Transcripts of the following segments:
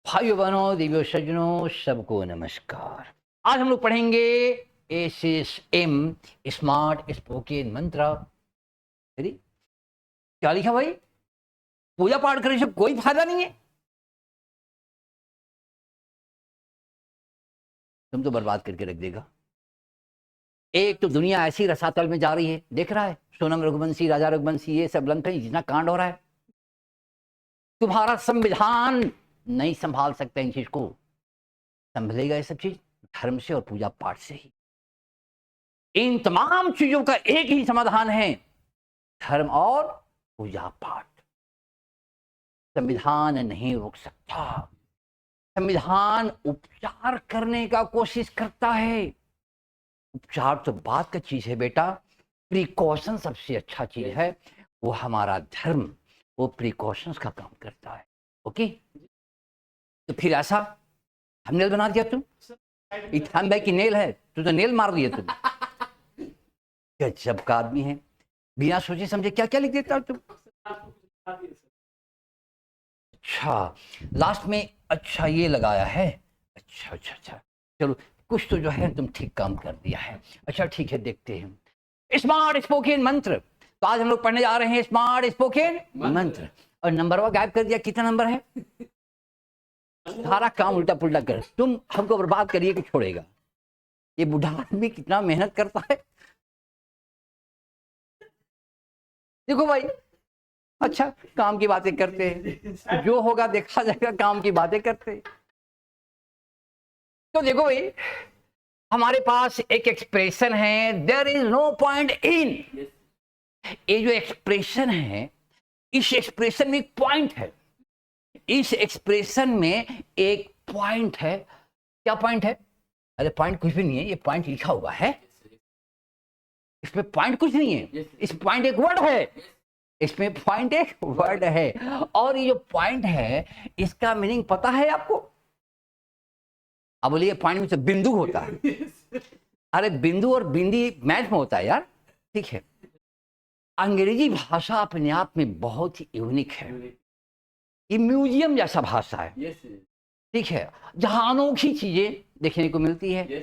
भाइयों बहनों देवियों सज्जनों सबको नमस्कार। आज हम लोग पढ़ेंगे एसएसएम स्मार्ट स्पोकन मंत्र। अरे क्या लिखा भाई? पूजा पाठ करने से कोई फायदा नहीं है। तुम तो बर्बाद करके रख देगा। एक तो दुनिया ऐसी रसातल में जा रही है, देख रहा है सोनम रघुवंशी, राजा रघुवंशी, ये सब लंका जितना कांड हो रहा है। तुम्हारा संविधान नहीं संभाल सकता इन चीज को। संभलेगा ये सब चीज धर्म से और पूजा पाठ से ही। इन तमाम चीजों का एक ही समाधान है, धर्म और पूजा पाठ। संविधान नहीं रोक सकता। संविधान उपचार करने का कोशिश करता है। उपचार तो बात का चीज है बेटा, प्रिकॉशन सबसे अच्छा चीज है। वो हमारा धर्म वो प्रिकॉशंस का काम करता है। ओके, तो फिर ऐसा थंबनेल बना दिया तुम। इथान भाई की नेल है, तू तो नेल मार दिया तुम। गजब का आदमी है, बिना सोचे समझे क्या क्या लिख देता तुम। अच्छा, लास्ट में अच्छा ये लगाया है। अच्छा अच्छा अच्छा, चलो कुछ तो जो है तुम ठीक काम कर दिया है। अच्छा ठीक है, देखते हैं स्मार्ट स्पोकन मंत्र। तो आज हम लोग पढ़ने जा रहे हैं स्मार्ट स्पोकन मंत्र। और नंबर वा गायब कर दिया। कितना नंबर है? सारा काम उल्टा पुल्टा कर तुम हमको बर्बाद करिए कि छोड़ेगा। ये बूढ़ा आदमी कितना मेहनत करता है। देखो भाई, अच्छा काम की बातें करते हैं, जो होगा देखा जाएगा। काम की बातें करते हैं। तो देखो भाई, हमारे पास एक एक्सप्रेशन है, there is no point in. ये जो एक्सप्रेशन है, इस एक्सप्रेशन में एक पॉइंट है। इस एक्सप्रेशन में एक पॉइंट है। क्या पॉइंट है? अरे पॉइंट कुछ भी नहीं है, ये पॉइंट लिखा हुआ है। इसमें पॉइंट कुछ नहीं है, इस पॉइंट एक वर्ड है। इसमें पॉइंट एक वर्ड है। और ये जो पॉइंट है इसका मीनिंग पता है आपको? अब बोलिए पॉइंट में तो बिंदु होता है। अरे बिंदु और बिंदी मैच में होता है यार। ठीक है, अंग्रेजी भाषा अपने आप में बहुत ही यूनिक है। ये म्यूजियम जैसा भाषा है। ठीक है, जहां अनोखी चीजें देखने को मिलती है।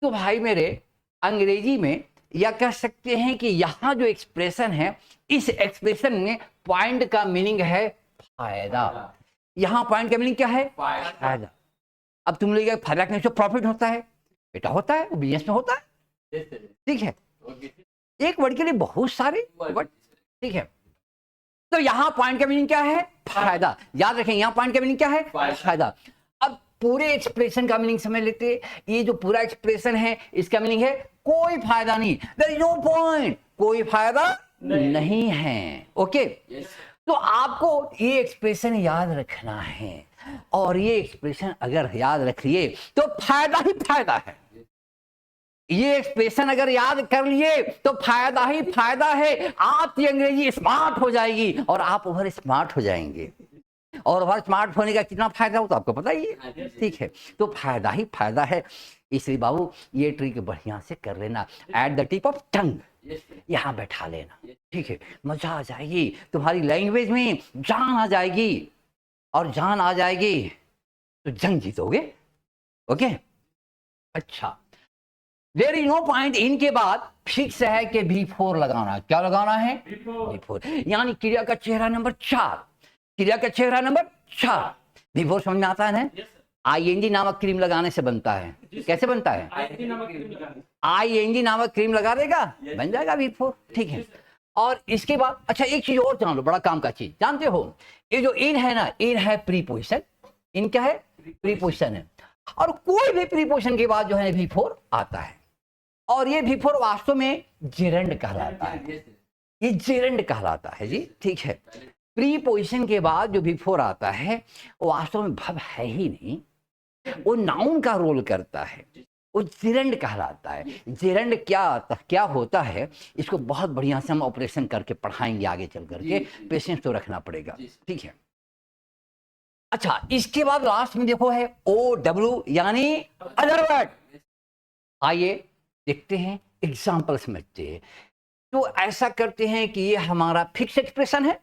तो भाई मेरे, अंग्रेजी में या कह सकते हैं कि यहाँ जो एक्सप्रेशन है, इस एक्सप्रेशन में पॉइंट का मीनिंग है फायदा। यहाँ पॉइंट का मीनिंग क्या है? फायदा। अब तुम लोग फायदा करने से प्रॉफिट होता है बेटा, होता है, वो बिजनेस में होता है। ठीक है, एक वर्ड के लिए बहुत सारे वर्ड। ठीक है, तो यहाँ पॉइंट का मीनिंग क्या है? फायदा। याद रखें, यहाँ पॉइंट का मीनिंग क्या है? फायदा। अब पूरे एक्सप्रेशन का मीनिंग समझ लेते हैं। ये जो पूरा एक्सप्रेशन है इसका मीनिंग है कोई फायदा नहीं। देयर इज नो पॉइंट, कोई फायदा नहीं है। ओके, तो आपको ये एक्सप्रेशन याद रखना है। और ये एक्सप्रेशन अगर याद रखिए तो फायदा ही फायदा है। ये एक्सप्रेशन अगर याद कर लिए तो फायदा ही फायदा है। आपकी अंग्रेजी स्मार्ट हो जाएगी और आप ओवर स्मार्ट हो जाएंगे। और ओवर स्मार्ट होने का कितना फायदा हो तो आपको पता ही है। ठीक है, तो फायदा ही फायदा है। इसलिए बाबू ये ट्रिक बढ़िया से कर लेना। At the tip of tongue यहाँ बैठा लेना। ठीक है, मजा आ जाएगी, तुम्हारी लैंग्वेज में जान आ जाएगी। और जान आ जाएगी तो जंग जीतोगे। ओके, अच्छा, there is no point in के बाद फिक्स है कि V4 लगाना। क्या लगाना है? V4, यानी क्रिया का चेहरा नंबर 4। क्रिया का चेहरा नंबर 4 V4 समझ में आता है ना? ING नामक क्रीम लगाने से बनता है। कैसे बनता है? ING नामक क्रीम लगा देगा, बन जाएगा V4। ठीक है, और इसके बाद अच्छा एक चीज और जान लो, बड़ा काम का चीज जानते हो, ये जो इन है ना, इन है प्रीपोजिशन। इन क्या है? प्रीपोजिशन है। और कोई भी प्रीपोजिशन के बाद जो है V4 आता है। और ये V4 वास्तव में जेरंड कहलाता है। ये जेरंड कहलाता है जी। ठीक है, प्रीपोजिशन के बाद जो V4 आता है वो वास्तव में भव है ही नहीं, वो नाउन का रोल करता है। वो जेरंड कहलाता है। जेरंड क्या होता है, इसको बहुत बढ़िया से हम ऑपरेशन करके पढ़ाएंगे आगे चल करके। पेशेंस तो रखना पड़ेगा। ठीक है, अच्छा इसके बाद लास्ट में देखो है OW यानी अदर वर्ड। आइए देखते हैं, एग्जाम्पल समझते हैं। तो ऐसा करते हैं कि ये हमारा फिक्स एक्सप्रेशन है।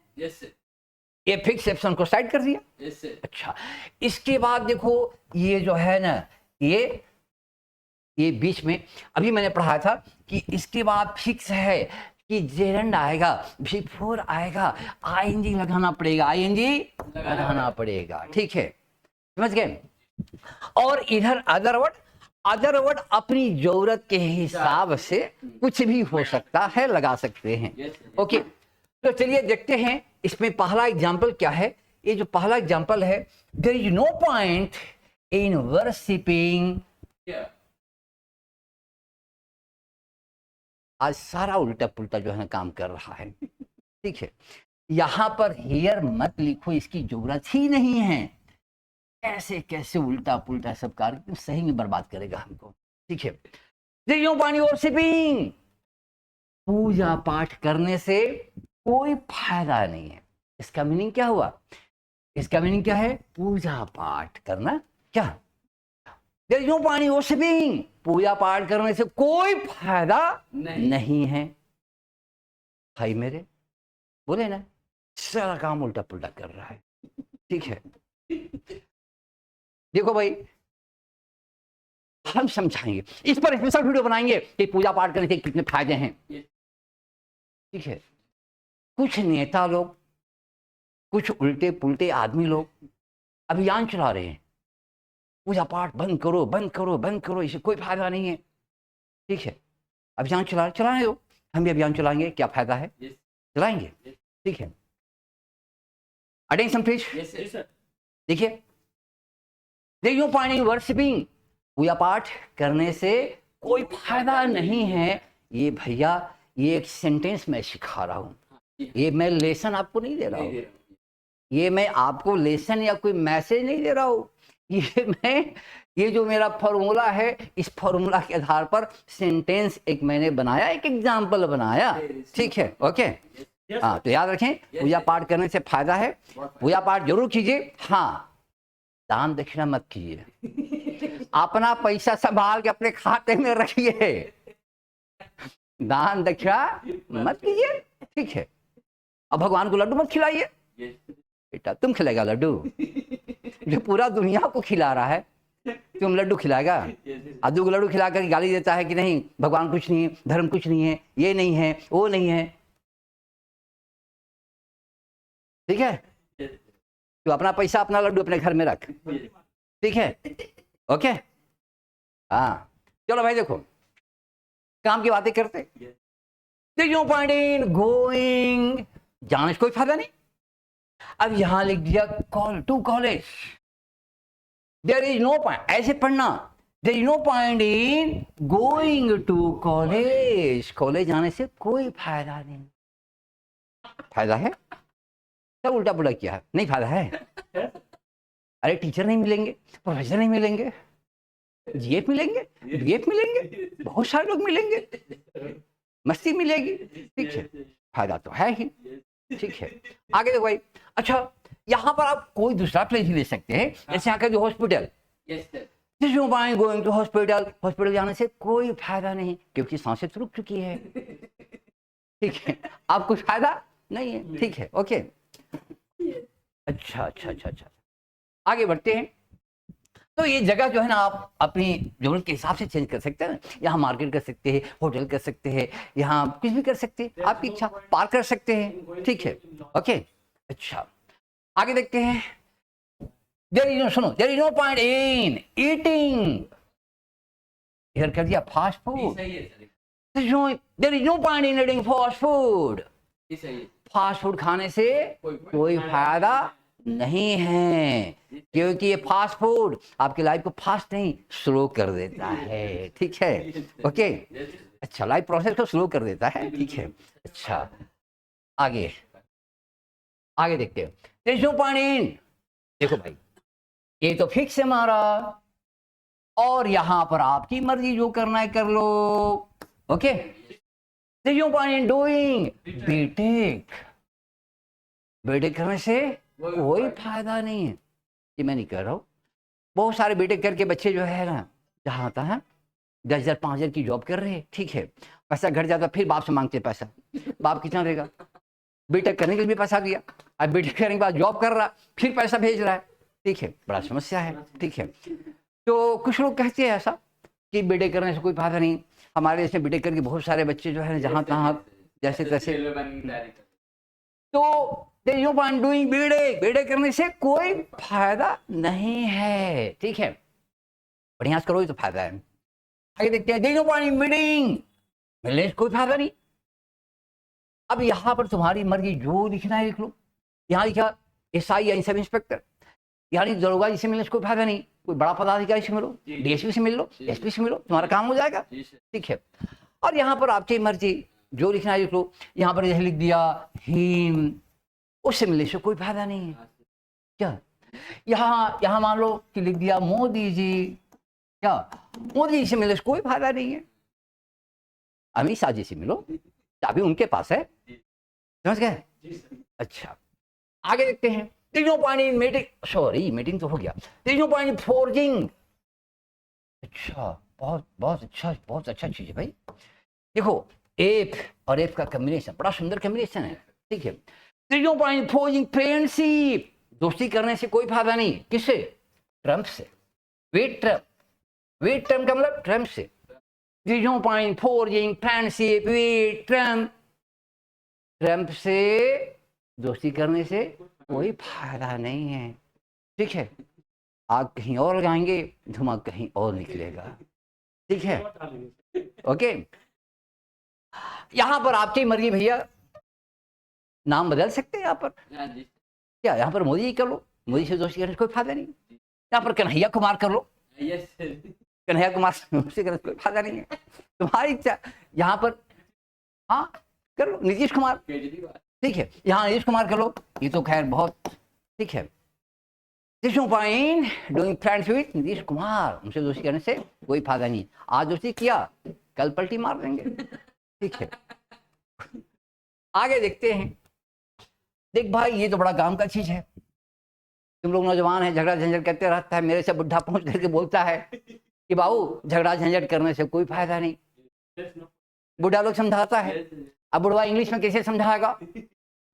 ये फिक्स ऑप्शन को साइड कर दिया। yes, अच्छा, इसके बाद देखो ये जो है ना, ये बीच में अभी मैंने पढ़ा था कि इसके बाद फिक्स है कि जेरेंड आएगा, बिफोर आएगा, आईएनजी लगाना पड़ेगा, आईएनजी लगाना पड़ेगा, ठीक है, समझ गए। और इधर अदर वर्ड अपनी जरूरत के हिसाब से कुछ भी हो सकता है, लगा सकते हैं। ओके, तो चलिए देखते हैं इसमें पहला एग्जाम्पल क्या है। ये जो पहला एग्जाम्पल है, there is no point in worshipping, आज सारा उल्टा पुल्टा जो है ना काम कर रहा है, ठीक है। यहां पर हियर मत लिखो, इसकी जरूरत ही नहीं है। कैसे कैसे उल्टा पुल्टा सब कार्य सही में बर्बाद करेगा हमको, ठीक है। देखिए पानी वर्शिपिंग, पूजा पाठ करने से कोई फायदा नहीं है। इसका मीनिंग क्या हुआ? इसका मीनिंग क्या है? पूजा पाठ करना क्या? देखिए पानी वर्शिपिंग, पूजा पाठ करने से कोई फायदा नहीं है। भाई मेरे बोले ना, सारा काम उल्टा पुल्टा कर रहा है, ठीक है। देखो भाई, हम समझाएंगे, इस पर स्पेशल वीडियो बनाएंगे कि पूजा पाठ करने से कितने फायदे हैं, ठीक है। कुछ नेता लोग, कुछ उल्टे पुल्टे आदमी लोग अभियान चला रहे हैं, पूजा पाठ बंद करो बंद करो बंद करो, इससे कोई फायदा नहीं है, ठीक है। अभियान चलाने दो, हम भी अभियान चलाएंगे, क्या फायदा है, चलाएंगे, ठीक है। अटेंशन प्लीज, देखिए देखियो पानी वर्शिपिंग, पूजा पाठ करने से कोई फायदा नहीं है। ये भैया, ये एक सेंटेंस मैं सिखा रहा हूं, ये मैं लेसन आपको नहीं दे रहा हूं, ये मैं आपको लेसन या कोई मैसेज नहीं दे रहा हूं, ये जो मेरा फॉर्मूला है, इस फॉर्मूला के आधार पर सेंटेंस एक मैंने बनाया, एक एग्जाम्पल बनाया, ठीक है, ओके। हाँ, तो याद रखें, पूजा पाठ करने से फायदा है, पूजा पाठ जरूर कीजिए, हाँ दान दक्षिणा मत कीजिए, अपना पैसा संभाल के अपने खाते में रखिए, दान दक्षिणा मत कीजिए, ठीक है। अब भगवान को लड्डू मत खिलाइए, बेटा तुम खिलाएगा लड्डू, जो पूरा दुनिया को खिला रहा है तुम लड्डू खिलाएगा? आदू को लड्डू खिला कर गाली देता है कि नहीं भगवान कुछ नहीं है, धर्म कुछ नहीं है, ये नहीं है, वो नहीं है, ठीक है। तो अपना पैसा अपना लड्डू अपने घर में रख, ठीक है, ओके। हाँ चलो भाई, देखो काम की बातें करते। पॉइंट इन गोइंग, जाने से कोई फायदा नहीं। अब यहां लिख दिया call to college, there is no point, ऐसे पढ़ना, there is no point in going to college, college जाने से कोई फायदा नहीं। फायदा है? सब उल्टा पुल्टा किया है, नहीं फायदा है। अरे टीचर नहीं मिलेंगे, प्रोफेसर नहीं मिलेंगे, जीएफ मिलेंगे, बीएफ मिलेंगे, बहुत सारे लोग मिलेंगे, मस्ती मिलेगी, ठीक है, फायदा तो है ही, ठीक है। आगे देखो भाई, अच्छा यहाँ पर आप कोई दूसरा प्लेस भी ले सकते हैं, जैसे यहाँ का जो hospital, going to hospital, hospital जाने से कोई फायदा नहीं क्योंकि सांसें रुक चुकी है, ठीक है, आपको फायदा नहीं है, ठीक है, ओके। अच्छा, आगे बढ़ते हैं। तो ये जगह जो है ना, आप अपनी जरूरत के हिसाब से चेंज कर सकते हैं। यहाँ मार्केट कर सकते हैं, होटल कर सकते हैं, यहाँ कुछ भी कर सकते हैं, आपकी इच्छा, पार्क कर सकते हैं, ठीक है, ओके। अच्छा आगे देखते हैं, there is no point in eating, इधर कर दिया fast food, there is no point in eating fast food, fast food खाने से कोई फायदा नहीं है क्योंकि ये फास्ट फूड आपकी लाइफ को फास्ट नहीं स्लो कर देता है, ठीक है, ओके। अच्छा, लाइफ प्रोसेस को स्लो कर देता है, ठीक है। अच्छा आगे देखते हैं, देखो भाई ये तो फिक्स है हमारा, और यहां पर आपकी मर्जी, जो करना है कर लो, ओके। डूइंग, बीटेक करने से कोई फायदा नहीं है, ये मैं नहीं कह रहा हूँ। बहुत सारे बीटेक करके बच्चे जो है ना, जहाँ आता है 10,000 5,000 की जॉब कर रहे हैं, ठीक है, पैसा घट जाता, फिर बाप से मांगते पैसा, बाप कितना देगा? बीटेक करने के लिए भी पैसा दिया, अब बीटेक करने के बाद जॉब कर रहा, फिर पैसा भेज रहा है, ठीक है, बड़ा समस्या है, ठीक है। तो कुछ लोग कहते हैं ऐसा कि बीटेक करने से कोई फायदा नहीं, हमारे देश में बीटेक करके बहुत सारे बच्चे जो है जहाँ तहाँ जैसे तैसे, तो डूइंग बीटेक करने से कोई फायदा नहीं है, ठीक है, बढ़िया से करो तो फायदा है। आगे देखते हैं, there is no point in meeting, मिलने से कोई फायदा नहीं। अब यहाँ पर तुम्हारी मर्जी, जो लिखना है लिख लो। यहाँ लिखा SI या सब इंस्पेक्टर, यानी दरोगा जी से मिलने से कोई फायदा नहीं, कोई बड़ा पदाधिकारी से मिलो, DSP से मिल लो, SP से मिलो, तुम्हारा काम हो जाएगा, ठीक है। और यहाँ पर आपकी मर्जी, जो लिखना है लिख लो। यहाँ पर जैसे लिख दिया हिम, उससे मिलने से कोई फायदा नहीं है, क्या। यहाँ मान लो कि लिख दिया मोदी जी, क्या, मोदी जी से मिलने से कोई फायदा नहीं है, अमित शाह जी से मिलो, चाबी उनके पास है, समझ गए। अच्छा, आगे देखते हैं, There is no point in meeting, sorry meeting तो हो गया, There is no point in forging। अच्छा, बहुत अच्छा चीज है भाई। देखो एफ और एफ का कॉम्बिनेशन बड़ा सुंदर कॉम्बिनेशन है, ठीक है। There is no point in forging friendship, दोस्ती करने से कोई फायदा नहीं, किससे, ट्रम्प से, वेट ट्रम्प का मतलब ट्रम्प से। There is no point in forging friendship with Trump से दोस्ती करने से कोई फायदा नहीं है, ठीक है। आग कहीं और लगाएंगे, धुआं कहीं और निकलेगा, ठीक है, ओके। यहां पर आपकी मर्जी भैया, नाम बदल सकते हैं यहाँ पर, क्या, यहाँ पर मोदी जी कर लो, मोदी से दोस्ती करने से कोई फायदा नहीं। यहाँ पर कन्हैया कुमार कर लो, कन्हैया कुमार से दोस्ती करने से कोई फायदा नहीं है, तुम्हारी इच्छा। यहाँ पर हाँ कर लो, नीतीश कुमार, ठीक है, यहाँ नीतीश कुमार कर लो, ये तो खैर बहुत ठीक है। Doing friends with Nitish Kumar, उनसे दोस्ती करने से कोई फायदा नहीं, आज दोस्ती किया कल पलटी मार देंगे, ठीक है। आगे देखते हैं, देख भाई ये तो बड़ा काम का चीज है, तुम लोग नौजवान हैं, झगड़ा झंझट करते रहता है, मेरे से बुढ़ा पहुंच करके बोलता है कि बाबू झगड़ा झंझट करने से कोई फायदा नहीं, बुढ़ा लोग समझाता है, अब बुढ़वा इंग्लिश में कैसे समझाएगा,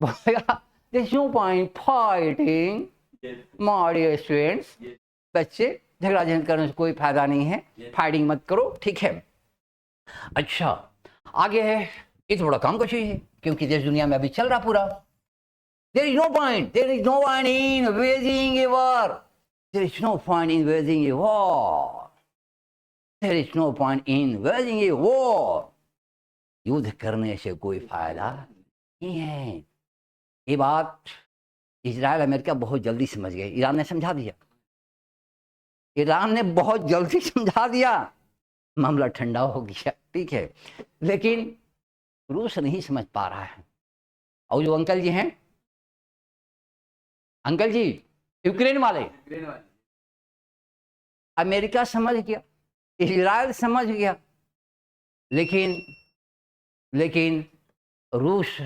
बोलेगा there's no point fighting my dear students, बच्चे झगड़ा झंझट करने से कोई फायदा नहीं है, फाइटिंग मत करो, ठीक है। अच्छा आगे है, ये तो बड़ा काम का चीज है, क्योंकि देश दुनिया में अभी चल रहा पूरा, there is no point in waging a war, there is no point in waging a war, there is no point in waging a war, युद्ध करने से कोई फायदा नहीं है। ये बात इजराइल अमेरिका बहुत जल्दी समझ गए, ईरान ने समझा दिया, ईरान ने बहुत जल्दी समझा दिया, मामला ठंडा हो गया, ठीक है। लेकिन रूस नहीं समझ पा रहा है, और जो अंकल जी हैं, अंकल जी यूक्रेन वाले, अमेरिका समझ गया, इजराइल समझ गया, लेकिन रूस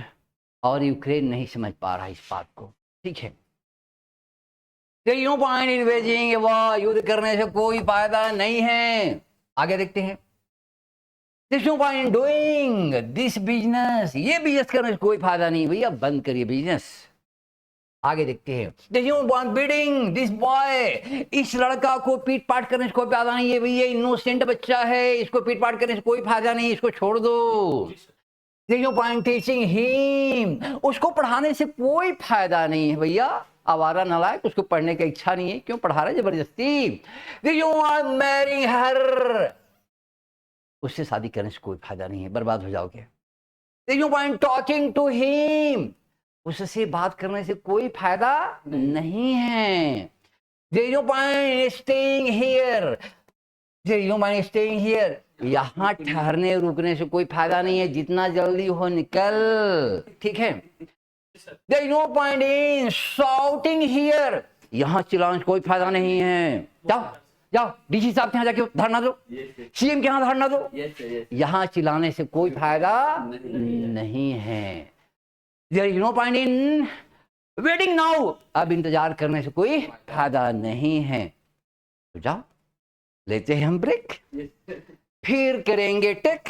और यूक्रेन नहीं समझ पा रहा इस बात को, ठीक है। युद्ध करने से कोई फायदा नहीं है। आगे देखते हैं, डूइंग दिस बिजनेस, ये बिजनेस करने से कोई फायदा नहीं भैया, बंद करिए बिजनेस। आगे देखते हैं, बीटिंग दिस बॉय, इस लड़का को पीट पाट करने से कोई फायदा नहीं है भैया, इनोसेंट बच्चा है, इसको पीट पाट करने से कोई फायदा नहीं, इसको छोड़ दो। टीचिंग हिम, उसको पढ़ाने से कोई फायदा नहीं है भैया, आवारा नालायक, उसको पढ़ने की इच्छा नहीं है, क्यों पढ़ा रहे जबरदस्ती। मैरिंग हर, उससे शादी करने से कोई फायदा नहीं है, बर्बाद हो जाओगे। टॉकिंग टू हिम, उससे बात करने से कोई फायदा नहीं है। स्टेइंग हियर, यहाँ ठहरने रुकने से कोई फायदा नहीं है, जितना जल्दी हो निकल, ठीक है। There is no point in shouting here, यहाँ चिल्लाने से कोई फायदा नहीं है, जाओ डीसी साहब के यहाँ जाके धरना दो, सीएम के यहाँ धरना दो, यहाँ चिल्लाने से कोई फायदा नहीं है। There is no point in waiting now, अब इंतजार करने से कोई फायदा नहीं है, तो जाओ लेते हैं हम ब्रेक, फिर करेंगे टेक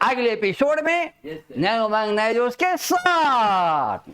अगले एपिसोड में नए उमंग नए जोश के साथ।